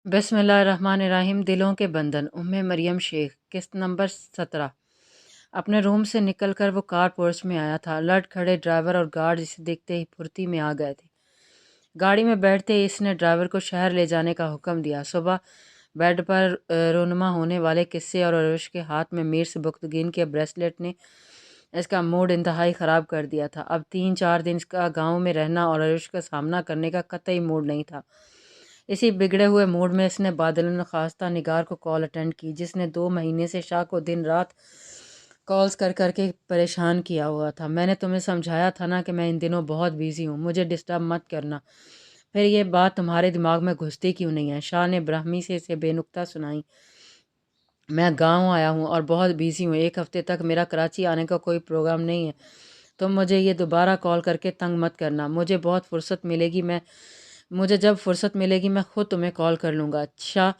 بسم اللہ الرحمن الرحیم۔ دلوں کے بندھن، ام مریم شیخ، قسط نمبر 17۔ اپنے روم سے نکل کر وہ کار پورچ میں آیا تھا۔ لٹ کھڑے ڈرائیور اور گارڈ اسے دیکھتے ہی پھرتی میں آ گئے تھے۔ گاڑی میں بیٹھتے ہی اس نے ڈرائیور کو شہر لے جانے کا حکم دیا۔ صبح بیڈ پر رونما ہونے والے قصے اور عروش کے ہاتھ میں میر سبکتگین کے بریسلیٹ نے اس کا موڈ انتہائی خراب کر دیا تھا۔ اب 3-4 دن اس کا گاؤں میں رہنا اور عروش کا سامنا کرنے کا قطعی موڈ نہیں تھا۔ اسی بگڑے ہوئے موڈ میں اس نے بادل نخواستہ نگار کو کال اٹینڈ کی، جس نے 2 مہینے سے شاہ کو دن رات کالز کر کر کے پریشان کیا ہوا تھا۔ میں نے تمہیں سمجھایا تھا نا کہ میں ان دنوں بہت بیزی ہوں، مجھے ڈسٹرب مت کرنا۔ پھر یہ بات تمہارے دماغ میں گھستی کیوں نہیں ہے؟ شاہ نے برہمی سے اسے بے نقطہ سنائی۔ میں گاؤں آیا ہوں اور بہت بیزی ہوں، 1 ہفتے تک میرا کراچی آنے کا کوئی پروگرام نہیں ہے۔ تم مجھے یہ دوبارہ کال کر کے تنگ مت کرنا۔ مجھے جب فرصت ملے گی میں خود تمہیں کال کر لوں گا۔ شاہ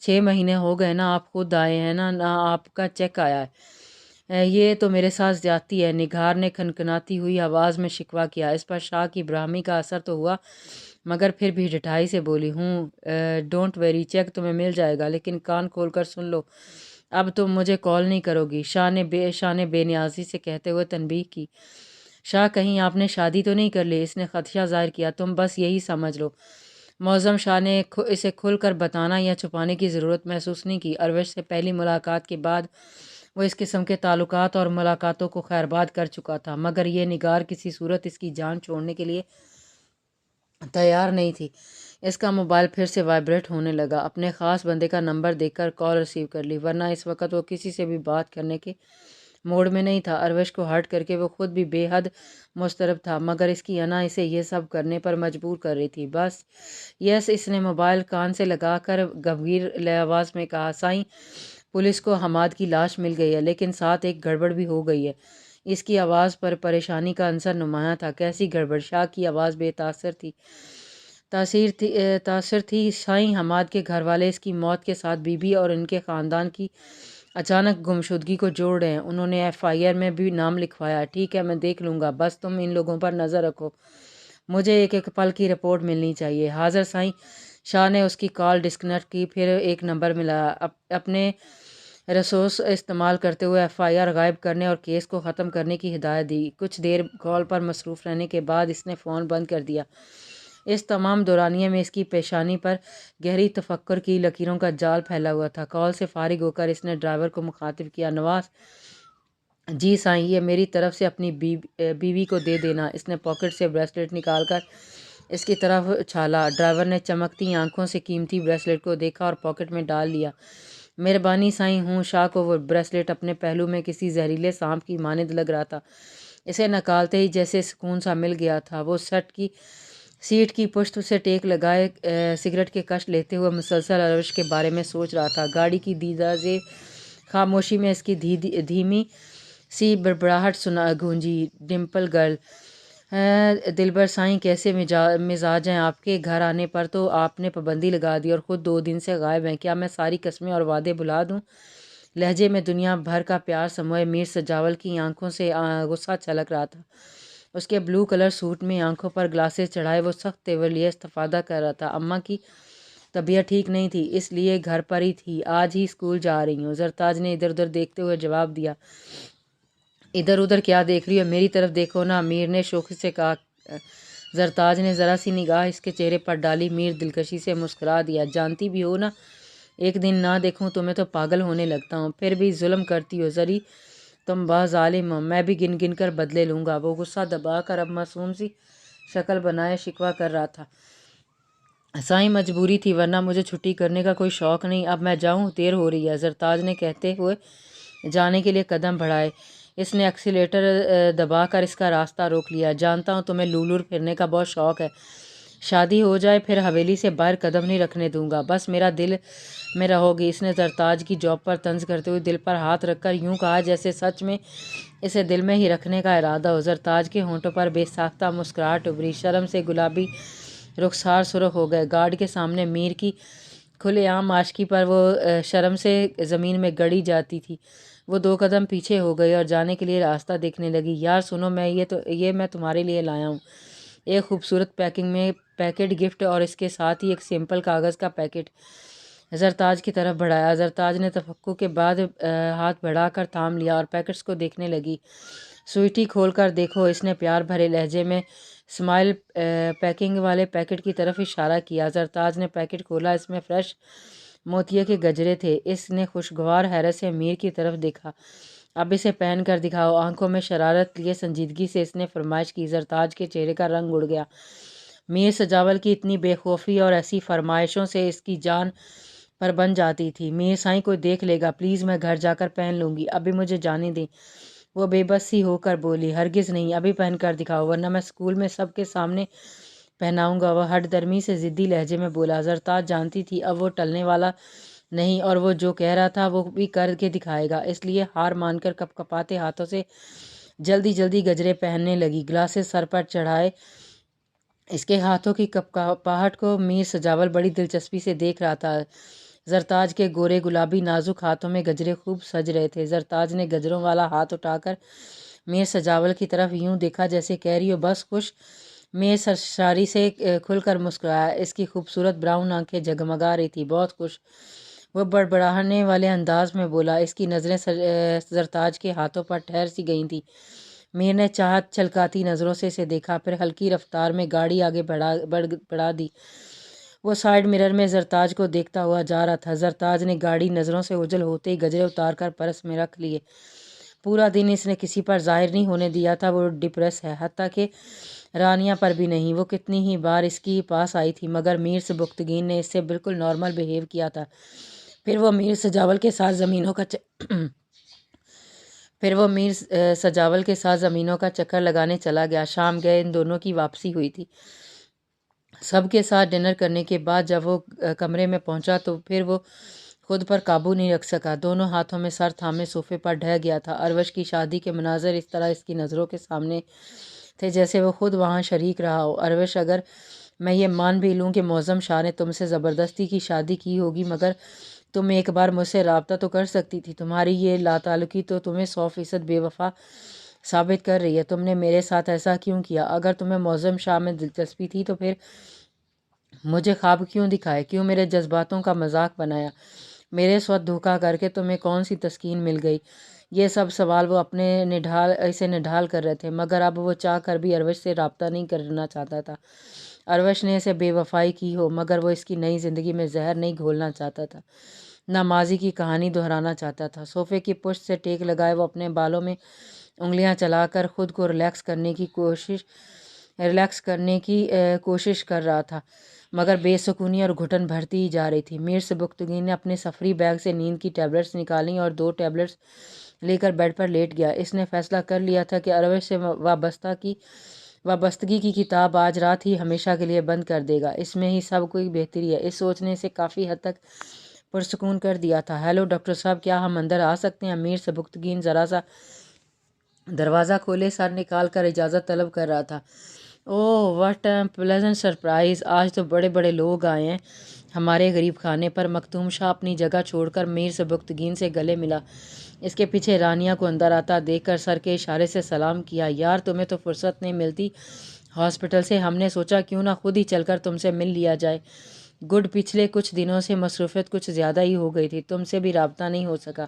6 مہینے ہو گئے نا، آپ خود آئے ہیں نا آپ کا چیک آیا ہے۔ یہ تو میرے ساتھ زیادتی ہے، نگار نے کھنکھناتی ہوئی آواز میں شکوہ کیا۔ اس پر شاہ کی برہمی کا اثر تو ہوا، مگر پھر بھی ڈٹھائی سے بولی، ڈونٹ ویری، چیک تمہیں مل جائے گا، لیکن کان کھول کر سن لو، اب تم مجھے کال نہیں کرو گی۔ شاہ نے بے نیازی سے کہتے ہوئے تنبیہ کی۔ شاہ کہیں آپ نے شادی تو نہیں کر لی؟ اس نے خدشہ ظاہر کیا۔ تم بس یہی سمجھ لو۔ معظم شاہ نے اسے کھل کر بتانا یا چھپانے کی ضرورت محسوس نہیں کی۔ عروش سے پہلی ملاقات کے بعد وہ اس قسم کے تعلقات اور ملاقاتوں کو خیرباد کر چکا تھا، مگر یہ نگار کسی صورت اس کی جان چھوڑنے کے لیے تیار نہیں تھی۔ اس کا موبائل پھر سے وائبریٹ ہونے لگا۔ اپنے خاص بندے کا نمبر دیکھ کر کال ریسیو کر لی، ورنہ اس وقت وہ کسی سے بھی بات کرنے کے موڈ میں نہیں تھا۔ عروش کو ہرٹ کر کے وہ خود بھی بے حد مضطرب تھا، مگر اس کی انا اسے یہ سب کرنے پر مجبور کر رہی تھی۔ بس یس، اس نے موبائل کان سے لگا کر گمگیر آواز میں کہا، سائیں، پولیس کو حماد کی لاش مل گئی ہے، لیکن ساتھ ایک گڑبڑ بھی ہو گئی ہے۔ اس کی آواز پر پریشانی کا عنصر نمایاں تھا۔ کیسی گڑبڑ؟ شاہ کی آواز بے تاثر تھی۔ سائیں، حماد کے گھر والے اس کی موت کے ساتھ بیوی اور ان کے خاندان کی اچانک گمشدگی کو جوڑ رہے ہیں۔ انہوں نے FIR میں بھی نام لکھوایا ہے۔ ٹھیک ہے، میں دیکھ لوں گا، بس تم ان لوگوں پر نظر رکھو، مجھے ایک پل کی رپورٹ ملنی چاہیے۔ حاضر سائیں۔ شاہ نے اس کی کال ڈسکنیکٹ کی، پھر ایک نمبر ملایا۔ اپنے ریسورس استعمال کرتے ہوئے FIR غائب کرنے اور کیس کو ختم کرنے کی ہدایت دی۔ کچھ دیر کال پر مصروف رہنے کے بعد اس نے فون بند کر دیا۔ اس تمام دورانیے میں اس کی پیشانی پر گہری تفکر کی لکیروں کا جال پھیلا ہوا تھا۔ کال سے فارغ ہو کر اس نے ڈرائیور کو مخاطب کیا، نواز جی سائیں، یہ میری طرف سے اپنی بیوی کو دے دینا۔ اس نے پاکٹ سے بریسلیٹ نکال کر اس کی طرف اچھالا۔ ڈرائیور نے چمکتی آنکھوں سے قیمتی بریسلیٹ کو دیکھا اور پاکٹ میں ڈال لیا۔ مہربانی سائیں۔ ہوں۔ شاہ کو وہ بریسلیٹ اپنے پہلو میں کسی زہریلے سانپ کی مانند لگ رہا تھا۔ اسے نکالتے ہی جیسے سکون سا مل گیا تھا۔ وہ سیٹ کی پشت سے ٹیک لگائے سگریٹ کے کش لیتے ہوئے مسلسل عروش کے بارے میں سوچ رہا تھا۔ گاڑی کی دیدازے خاموشی میں اس کی دھیمی سی بڑبڑاہٹ گونجی، ڈمپل گرل، دلبر سائیں، کیسے مزاج ہیں آپ کے؟ گھر آنے پر تو آپ نے پابندی لگا دی اور خود 2 دن سے غائب ہیں، کیا میں ساری قسمیں اور وعدے بھلا دوں؟ لہجے میں دنیا بھر کا پیار سموئے میر سجاول کی آنکھوں سے غصہ چھلک رہا تھا۔ اس کے بلو کلر سوٹ میں آنکھوں پر گلاسز چڑھائے وہ سخت تیور لیے استفادہ کر رہا تھا۔ اماں کی طبیعت ٹھیک نہیں تھی، اس لیے گھر پر ہی تھی، آج ہی اسکول جا رہی ہوں۔ زرتاج نے ادھر ادھر دیکھتے ہوئے جواب دیا۔ ادھر ادھر کیا دیکھ رہی ہو؟ میری طرف دیکھو نا، میر نے شوخی سے کہا۔ زرتاج نے ذرا سی نگاہ اس کے چہرے پر ڈالی۔ میر دلکشی سے مسکرا دیا، جانتی بھی ہو نا، ایک دن نہ دیکھوں تمہیں تو پاگل ہونے لگتا ہوں، پھر بھی ظلم کرتی ہو زری، تم بہت ظالم ہو، میں بھی گن گن کر بدلے لوں گا۔ وہ غصہ دبا کر اب معصوم سی شکل بنائے شکوہ کر رہا تھا، سائیں مجبوری تھی، ورنہ مجھے چھٹی کرنے کا کوئی شوق نہیں، اب میں جاؤں؟ دیر ہو رہی ہے، زرتاج نے کہتے ہوئے جانے کے لیے قدم بڑھائے۔ اس نے ایکسیلیٹر دبا کر اس کا راستہ روک لیا۔ جانتا ہوں تمہیں لولور پھرنے کا بہت شوق ہے، شادی ہو جائے پھر حویلی سے باہر قدم نہیں رکھنے دوں گا، بس میرا دل میں رہو گی۔ اس نے زرتاج کی جوب پر طنز کرتے ہوئے دل پر ہاتھ رکھ کر یوں کہا جیسے سچ میں اسے دل میں ہی رکھنے کا ارادہ ہو۔ زرتاج کے ہونٹوں پر بے ساختہ مسکراہٹ ابھری، شرم سے گلابی رخسار سرخ ہو گئے۔ گارڈ کے سامنے میر کی کھلے عام عاشقی پر وہ شرم سے زمین میں گڑی جاتی تھی۔ وہ 2 قدم پیچھے ہو گئی اور جانے کے لیے راستہ دیکھنے لگی۔ یار سنو، میں تمہارے لیے لایا ہوں، ایک خوبصورت پیکنگ میں پیکٹ گفٹ اور اس کے ساتھ ہی ایک سمپل کاغذ کا پیکٹ زرتاج کی طرف بڑھایا۔ زرتاج نے تفکر کے بعد ہاتھ بڑھا کر تھام لیا اور پیکٹس کو دیکھنے لگی۔ سویٹی کھول کر دیکھو، اس نے پیار بھرے لہجے میں اسمائل پیکنگ والے پیکٹ کی طرف اشارہ کیا۔ زرتاج نے پیکٹ کھولا، اس میں فریش موتیے کے گجرے تھے۔ اس نے خوشگوار حیرت سے میر کی طرف دیکھا۔ اب اسے پہن کر دکھاؤ۔ آنکھوں میں شرارت لیے سنجیدگی سے اس نے فرمائش کی۔ زرتاج کے چہرے کا رنگ اڑ گیا۔ میر سجاول کی اتنی بے خوفی اور ایسی فرمائشوں سے اس کی جان پر بن جاتی تھی۔ میر سائیں کوئی دیکھ لے گا، پلیز میں گھر جا کر پہن لوں گی، ابھی مجھے جانے دیں۔ وہ بے بس سی ہو کر بولی، ہرگز نہیں، ابھی پہن کر دکھاؤ ورنہ میں اسکول میں سب کے سامنے پہناؤں گا۔ وہ ہٹ درمی سے ضدی لہجے میں بولا۔ زرتاج جانتی تھی اب وہ ٹلنے والا نہیں اور وہ جو کہہ رہا تھا وہ بھی کر کے دکھائے گا، اس لیے ہار مان کر کپ کپاتے ہاتھوں سے جلدی جلدی گجرے پہننے لگی۔ گلاسز سر پر چڑھائے اس کے ہاتھوں کی کپ کپاہٹ کو میر سجاول بڑی دلچسپی سے دیکھ رہا تھا۔ زرتاج کے گورے گلابی نازک ہاتھوں میں گجرے خوب سج رہے تھے۔ زرتاج نے گجروں والا ہاتھ اٹھا کر میر سجاول کی طرف یوں دیکھا جیسے کہہ رہی ہو بس خوش۔ میر سرساری سے کھل کر مسکرایا۔ اس کی خوبصورت براؤن آنکھیں جگمگا رہی تھی۔ بہت خوش، وہ بڑبڑانے والے انداز میں بولا۔ اس کی نظریں زرتاج کے ہاتھوں پر ٹھہر سی گئی تھیں۔ میر نے چاہت چھلکاتی نظروں سے اسے دیکھا، پھر ہلکی رفتار میں گاڑی آگے بڑھا دی۔ وہ سائیڈ مرر میں زرتاج کو دیکھتا ہوا جا رہا تھا۔ زرتاج نے گاڑی نظروں سے اوجھل ہوتے ہی گجرے اتار کر پرس میں رکھ لیے۔ پورا دن اس نے کسی پر ظاہر نہیں ہونے دیا تھا وہ ڈپریس ہے، حتیٰ کہ رانیہ پر بھی نہیں۔ وہ کتنی ہی بار اس کی پاس آئی تھی مگر میر سبکتگین نے اس سے بالکل نارمل بیہیو کیا تھا۔ پھر وہ میر سجاول کے ساتھ زمینوں کا چکر لگانے چلا گیا۔ شام گئے ان دونوں کی واپسی ہوئی تھی۔ سب کے ساتھ ڈنر کرنے کے بعد جب وہ کمرے میں پہنچا تو پھر وہ خود پر قابو نہیں رکھ سکا، دونوں ہاتھوں میں سر تھامے صوفے پر ڈھہ گیا تھا۔ اروش کی شادی کے مناظر اس طرح اس کی نظروں کے سامنے تھے جیسے وہ خود وہاں شریک رہا ہو۔ اروش، اگر میں یہ مان بھی لوں کہ معظم شاہ نے تم سے زبردستی کی شادی کی ہوگی مگر تم ایک بار مجھ سے رابطہ تو کر سکتی تھی۔ تمہاری یہ لاتعلقی تو تمہیں 100% بے وفا ثابت کر رہی ہے۔ تم نے میرے ساتھ ایسا کیوں کیا؟ اگر تمہیں معظم شاہ میں دلچسپی تھی تو پھر مجھے خواب کیوں دکھائے؟ کیوں میرے جذباتوں کا مذاق بنایا؟ میرے ساتھ دھوکہ کر کے تمہیں کون سی تسکین مل گئی؟ یہ سب سوال وہ اپنے اسے نڈھال کر رہے تھے مگر اب وہ چاہ کر بھی اروش سے رابطہ نہیں کرنا چاہتا تھا۔ اروش نے اسے بے وفائی کی ہو مگر وہ اس کی نئی زندگی میں زہر نہیں گھولنا چاہتا تھا، نہ ماضی کی کہانی دہرانا چاہتا تھا۔ صوفے کی پشت سے ٹیک لگائے وہ اپنے بالوں میں انگلیاں چلا کر خود کو ریلیکس کرنے کی کوشش کر رہا تھا مگر بے سکونی اور گھٹن بڑھتی ہی جا رہی تھی۔ میر سبکتگین نے اپنے سفری بیگ سے نیند کی ٹیبلٹس نکالیں اور 2 ٹیبلٹس لے کر بیڈ پر لیٹ گیا۔ اس نے فیصلہ کر لیا تھا کہ اروش سے وابستگی کی کتاب آج رات ہی ہمیشہ کے لیے بند کر دے گا۔ اس میں ہی سب کوئی بہتری ہے۔ اس سوچ نے اسے کافی حد تک پرسکون کر دیا تھا۔ ہیلو ڈاکٹر صاحب، کیا ہم اندر آ سکتے ہیں؟ میر سبکتگین ذرا سا دروازہ کھولے سر نکال کر اجازت طلب کر رہا تھا۔ اوہ واٹ اے پلیزنٹ سرپرائز، آج تو بڑے بڑے لوگ آئے ہیں ہمارے غریب خانے پر۔ مکتوم شاہ اپنی جگہ چھوڑ کر میر سبکتگین سے گلے ملا۔ اس کے پیچھے رانیہ کو اندر آتا دیکھ کر سر کے اشارے سے سلام کیا۔ یار تمہیں تو فرصت نہیں ملتی ہاسپٹل سے، ہم نے سوچا کیوں نہ خود ہی چل کر تم سے مل لیا جائے۔ گڈ، پچھلے کچھ دنوں سے مصروفیت کچھ زیادہ ہی ہو گئی تھی، تم سے بھی رابطہ نہیں ہو سکا۔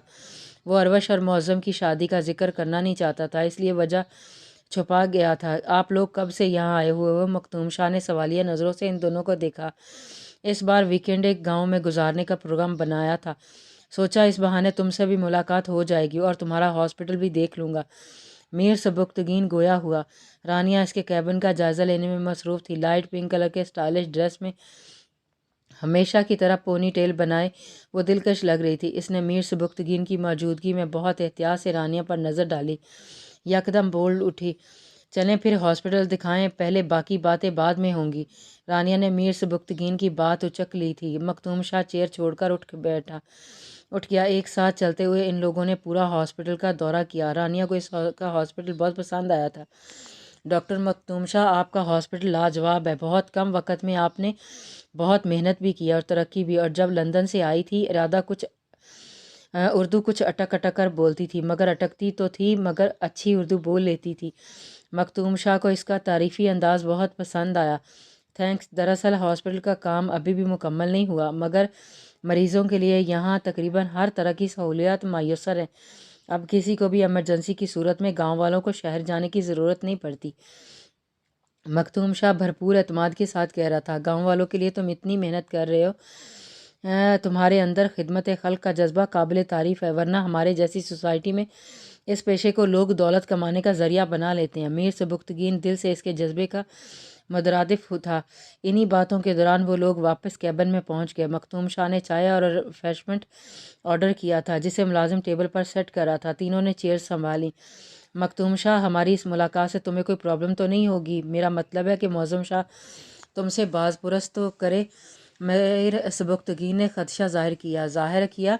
وہ اروش اور معظم کی شادی کا ذکر کرنا نہیں چاہتا تھا اس لیے وجہ چھپا گیا تھا۔ آپ لوگ کب سے یہاں آئے ہوئے ہو؟ مکتوم شاہ نے سوالیہ نظروں سے ان دونوں کو دیکھا۔ اس بار ویکینڈ ایک گاؤں میں گزارنے کا پروگرام بنایا تھا، سوچا اس بہانے تم سے بھی ملاقات ہو جائے گی اور تمہارا ہاسپٹل بھی دیکھ لوں گا۔ میر سبکتگین گویا ہوا۔ رانیہ اس کے کیبن کا جائزہ لینے میں مصروف تھی۔ لائٹ پنک کلر کے اسٹائلش ڈریس میں ہمیشہ کی طرح پونی ٹیل بنائے وہ دلکش لگ رہی تھی۔ اس نے میر سبکتگین کی موجودگی میں بہت احتیاط سے رانیہ پر نظر ڈالی، یکدم بول اٹھی، چلیں پھر ہاسپٹل دکھائیں، پہلے باقی باتیں بعد میں ہوں گی۔ رانیہ نے میر سبکتگین کی بات اچک لی تھی۔ مکتوم شاہ چیئر چھوڑ کر اٹھ گیا۔ ایک ساتھ چلتے ہوئے ان لوگوں نے پورا ہاسپٹل کا دورہ کیا۔ رانیہ کو اس کا ہاسپٹل بہت پسند آیا تھا۔ ڈاکٹر مکتوم شاہ، آپ کا ہاسپٹل لاجواب ہے، بہت کم وقت میں آپ نے بہت محنت بھی کی اور ترقی بھی۔ اور جب لندن سے آئی تھی اردو کچھ اٹک اٹک کر بولتی تھی مگر اٹکتی تو تھی مگر اچھی اردو بول لیتی تھی۔ مکتوم شاہ کو اس کا تعریفی انداز بہت پسند آیا۔ تھینکس. دراصل ہاسپٹل کا کام ابھی بھی مکمل نہیں ہوا، مگر مریضوں کے لیے یہاں تقریباً ہر طرح کی سہولیات میسر ہیں. اب کسی کو بھی ایمرجنسی کی صورت میں گاؤں والوں کو شہر جانے کی ضرورت نہیں پڑتی. مختوم شاہ بھرپور اعتماد کے ساتھ کہہ رہا تھا، گاؤں والوں کے لیے تم اتنی محنت کر رہے ہو، تمہارے اندر خدمت خلق کا جذبہ قابل تعریف ہے، ورنہ ہمارے جیسی سوسائٹی میں اس پیشے کو لوگ دولت کمانے کا ذریعہ بنا لیتے ہیں. میر سبکتگین دل سے اس کے جذبے کا مترادف تھا. انہی باتوں کے دوران وہ لوگ واپس کیبن میں پہنچ گئے. مختوم شاہ نے چائے اور ریفریشمنٹ آرڈر کیا تھا، جسے ملازم ٹیبل پر سیٹ کر رہا تھا. تینوں نے چیئرز سنبھالی. مختوم شاہ، ہماری اس ملاقات سے تمہیں کوئی پرابلم تو نہیں ہوگی؟ میرا مطلب ہے کہ معظم شاہ تم سے باز پرس تو کرے. میر سبکتگین نے خدشہ ظاہر کیا.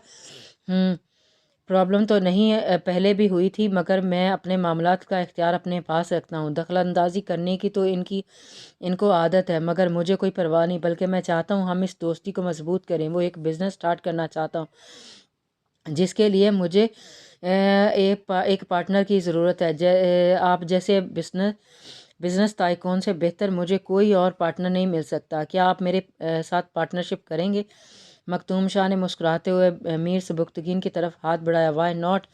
پرابلم تو نہیں ہے، پہلے بھی ہوئی تھی، مگر میں اپنے معاملات کا اختیار اپنے پاس رکھتا ہوں. دخل اندازی کرنے کی تو ان کو عادت ہے، مگر مجھے کوئی پرواہ نہیں، بلکہ میں چاہتا ہوں ہم اس دوستی کو مضبوط کریں. وہ ایک بزنس سٹارٹ کرنا چاہتا ہوں جس کے لیے مجھے ایک پارٹنر کی ضرورت ہے. آپ جیسے بزنس تائکون سے بہتر مجھے کوئی اور پارٹنر نہیں مل سکتا. کیا آپ میرے ساتھ پارٹنرشپ کریں گے؟ مختوم شاہ نے مسکراتے ہوئے میر سبکتگین کی طرف ہاتھ بڑھایا. وائی ناٹ،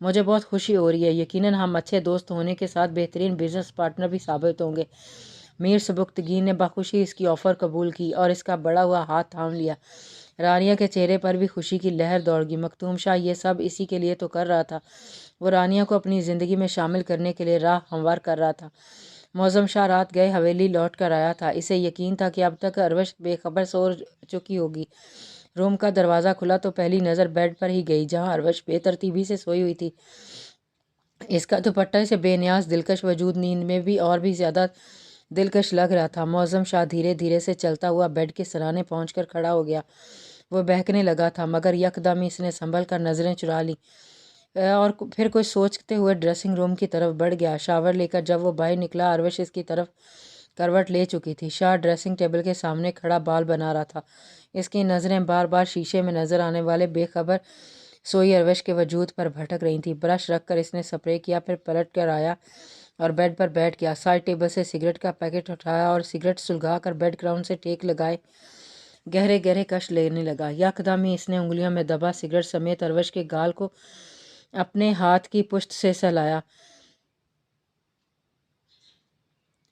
مجھے بہت خوشی ہو رہی ہے. یقیناً ہم اچھے دوست ہونے کے ساتھ بہترین بزنس پارٹنر بھی ثابت ہوں گے. میر سبکتگین نے بخوشی اس کی آفر قبول کی اور اس کا بڑا ہوا ہاتھ تھام لیا. رانیہ کے چہرے پر بھی خوشی کی لہر دوڑ گئی. مختوم شاہ یہ سب اسی کے لیے تو کر رہا تھا. وہ رانیہ کو اپنی زندگی میں شامل کرنے کے لیے راہ ہموار کر رہا تھا. معظم شاہ رات گئے حویلی لوٹ کر آیا تھا. اسے یقین تھا کہ اب تک اروش بے خبر سو چکی ہوگی. روم کا دروازہ کھلا تو پہلی نظر بیڈ پر ہی گئی، جہاں اروش بے ترتیبی سے سوئی ہوئی تھی. اس کا دوپٹہ اسے بے نیاز دلکش وجود نیند میں بھی اور بھی زیادہ دلکش لگ رہا تھا. معظم شاہ دھیرے دھیرے سے چلتا ہوا بیڈ کے سرانے پہنچ کر کھڑا ہو گیا. وہ بہکنے لگا تھا، مگر یکدم اس نے سنبھل کر نظریں چرا لیں اور پھر کچھ سوچتے ہوئے ڈریسنگ روم کی طرف بڑھ گیا. شاور لے کر جب وہ باہر نکلا، اروش اس کی طرف کروٹ لے چکی تھی. شاہ ڈریسنگ ٹیبل کے سامنے کھڑا بال بنا رہا تھا. اس کی نظریں بار بار شیشے میں نظر آنے والے بے خبر سوئی اروش کے وجود پر بھٹک رہی تھیں. برش رکھ کر اس نے سپرے کیا، پھر پلٹ کر آیا اور بیڈ پر بیٹھ گیا. سائڈ ٹیبل سے سگریٹ کا پیکٹ اٹھایا اور سگریٹ سلگا کر بیک گراؤنڈ سے ٹیک لگائے گہرے گہرے کش لینے لگا. یکدم ہی اس نے انگلیوں میں دبا سگریٹ سمیت اروش کے گال کو اپنے ہاتھ کی پشت سے سہلایا.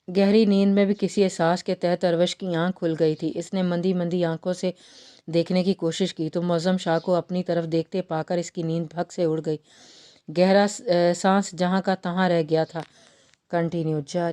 گہری نیند میں بھی کسی احساس کے تحت اروش کی آنکھ کھل گئی تھی. اس نے مندی مندی آنکھوں سے دیکھنے کی کوشش کی تو معظم شاہ کو اپنی طرف دیکھتے پا کر اس کی نیند بھگ سے اڑ گئی. گہرا سانس جہاں کا تہاں رہ گیا تھا. کنٹینیو جاری